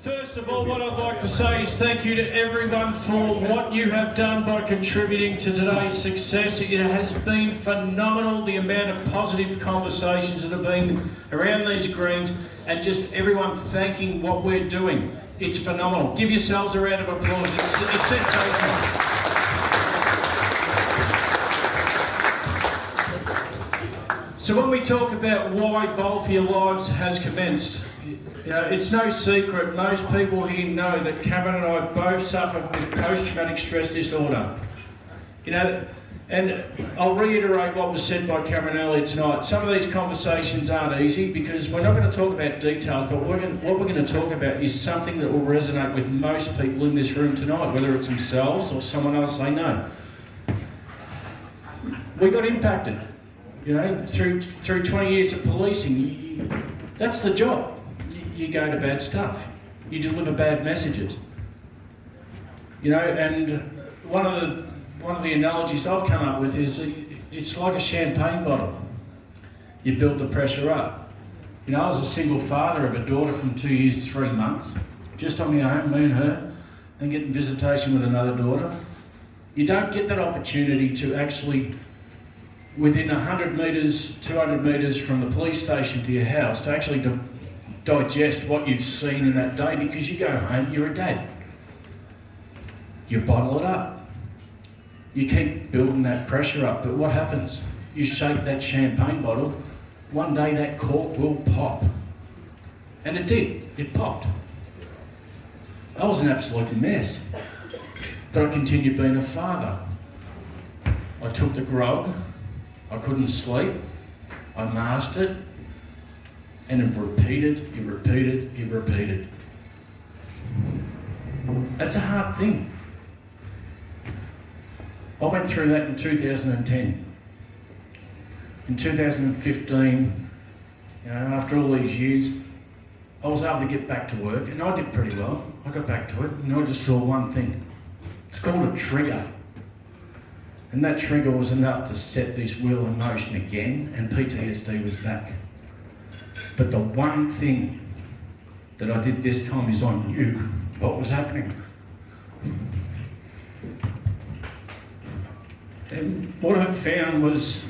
First of all, what I'd like to say is thank you to everyone for what you have done by contributing to today's success. It has been phenomenal, the amount of positive conversations that have been around these greens, and just everyone thanking what we're doing. It's phenomenal. Give yourselves a round of applause. It's sensational. So when we talk about why Bowl for Your Lives has commenced, it's no secret, most people here know that Cameron and I both suffer with post-traumatic stress disorder. And I'll reiterate what was said by Cameron earlier tonight. Some of these conversations aren't easy because we're not going to talk about details, but what we're going to talk about is something that will resonate with most people in this room tonight, whether it's themselves or someone else they know. We got impacted, through 20 years of policing. That's the job. You go to bad stuff. You deliver bad messages. And one of the analogies I've come up with is it's like a champagne bottle. You build the pressure up. I was a single father of a daughter from 2 years, 3 months, just on my own, me and her, and getting visitation with another daughter. You don't get that opportunity to actually, within 100 metres, 200 metres from the police station to your house, to actually digest what you've seen in that day, because you go home, you're a dad. You bottle it up. You keep building that pressure up, but what happens? You shake that champagne bottle, one day that cork will pop. And it did, it popped. I was an absolute mess, but I continued being a father. I took the grog, I couldn't sleep, I masked it, and it repeated. That's a hard thing. I went through that in 2010. In 2015, after all these years, I was able to get back to work, and I did pretty well. I got back to it, and I just saw one thing. It's called a trigger. And that trigger was enough to set this wheel in motion again, and PTSD was back. But the one thing that I did this time is I knew what was happening. And what I found was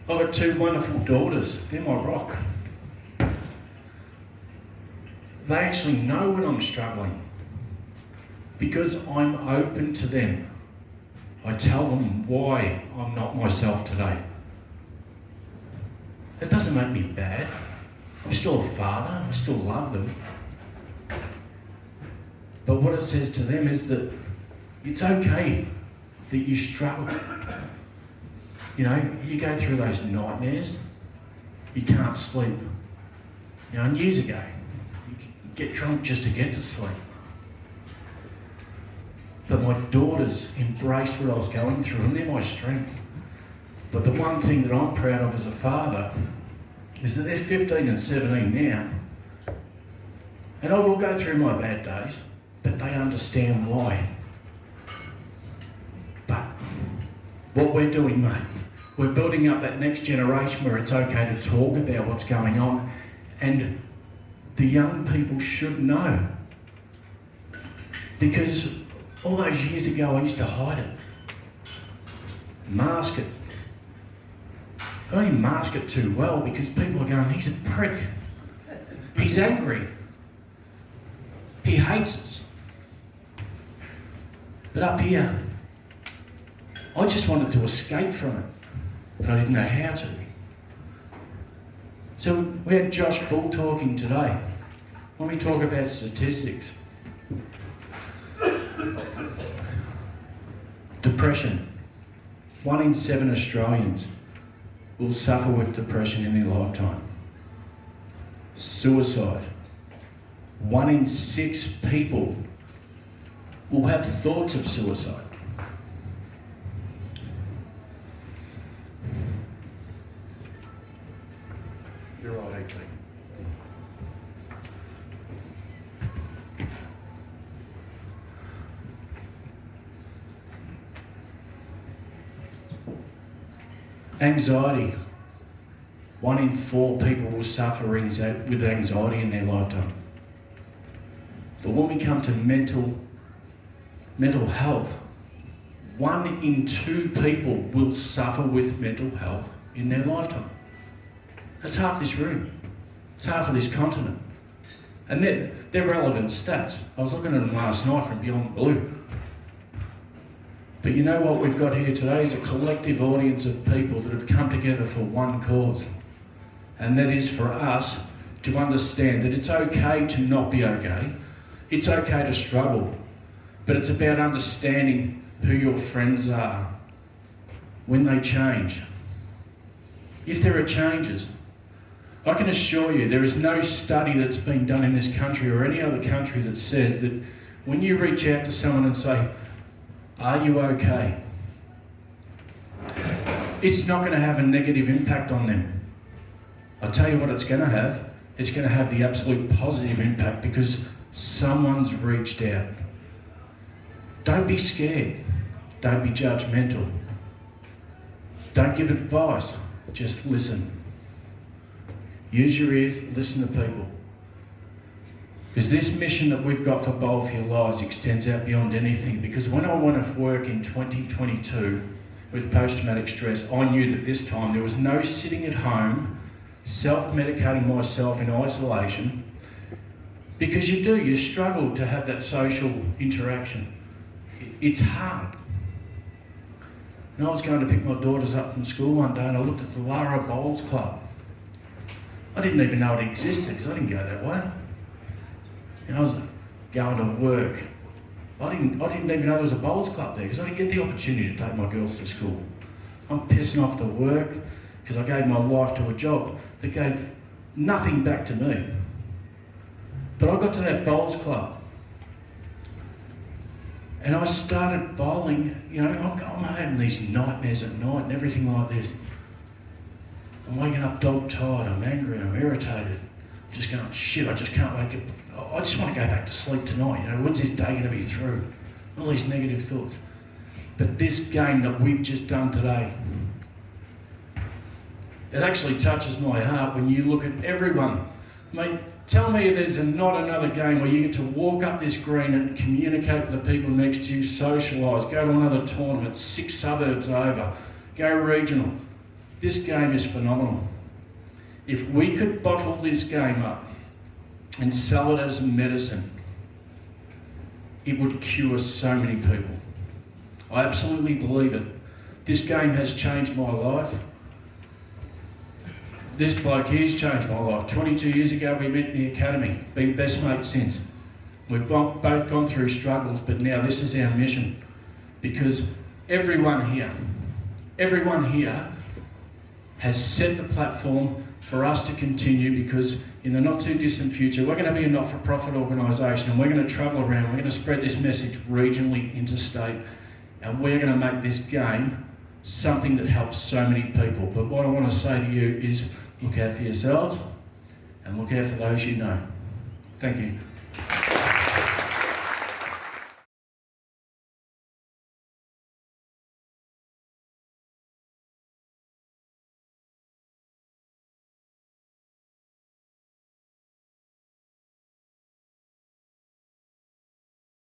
I've got 2 wonderful daughters. They're my rock. They actually know when I'm struggling because I'm open to them. I tell them why I'm not myself today. That doesn't make me bad. I'm still a father, I still love them. But what it says to them is that it's okay that you struggle. You go through those nightmares, you can't sleep. And years ago, you get drunk just to get to sleep. But my daughters embraced what I was going through, and they're my strength. But the one thing that I'm proud of as a father is that they're 15 and 17 now. And I will go through my bad days, but they understand why. But what we're doing, mate, we're building up that next generation where it's okay to talk about what's going on, and the young people should know. Because all those years ago I used to hide it, mask it. I only mask it too well because people are going, he's a prick. He's angry. He hates us. But up here, I just wanted to escape from it, but I didn't know how to. So we had Josh Bull talking today. When we talk about statistics, depression, 1 in 7 Australians will suffer with depression in their lifetime. Suicide, 1 in 6 people will have thoughts of suicide. You're right, actually. Anxiety, 1 in 4 people will suffer with anxiety in their lifetime. But when we come to mental health, 1 in 2 people will suffer with mental health in their lifetime. That's half this room. It's half of this continent. And they're relevant stats. I was looking at them last night from Beyond Blue. But you know what we've got here today is a collective audience of people that have come together for one cause. And that is for us to understand that it's okay to not be okay. It's okay to struggle. But it's about understanding who your friends are when they change. If there are changes, I can assure you there is no study that's been done in this country or any other country that says that when you reach out to someone and say, "Are you okay?" it's not going to have a negative impact on them. I'll tell you what it's going to have. It's going to have the absolute positive impact because someone's reached out. Don't be scared. Don't be judgmental. Don't give advice. Just listen. Use your ears, listen to people. Because this mission that we've got for Bold for Your Lives extends out beyond anything. Because when I went off work in 2022 with post-traumatic stress, I knew that this time there was no sitting at home, self-medicating myself in isolation. Because you struggle to have that social interaction. It's hard. And I was going to pick my daughters up from school one day and I looked at the Lara Bowls Club. I didn't even know it existed because I didn't go that way. And I was going to work. I didn't even know there was a bowls club there because I didn't get the opportunity to take my girls to school. I'm pissing off to work because I gave my life to a job that gave nothing back to me. But I got to that bowls club and I started bowling. I'm having these nightmares at night and everything like this. I'm waking up dog tired, I'm angry, I'm irritated. I'm just going, shit, I just can't wake up. I just want to go back to sleep tonight. When's this day going to be through? All these negative thoughts. But this game that we've just done today, it actually touches my heart when you look at everyone. Mate, tell me if there's not another game where you get to walk up this green and communicate with the people next to you, socialise, go to another tournament, 6 suburbs over, go regional. This game is phenomenal. If we could bottle this game up and sell it as medicine, it would cure so many people. I absolutely believe it. This game has changed my life. This bloke here's changed my life. 22 years ago we met in the academy, been best mates since. We've both gone through struggles, but now this is our mission. Because everyone here has set the platform for us to continue, because in the not too distant future we're going to be a not-for-profit organisation and we're going to travel around, we're going to spread this message regionally, interstate, and we're going to make this game something that helps so many people. But what I want to say to you is look out for yourselves and look out for those you know. Thank you.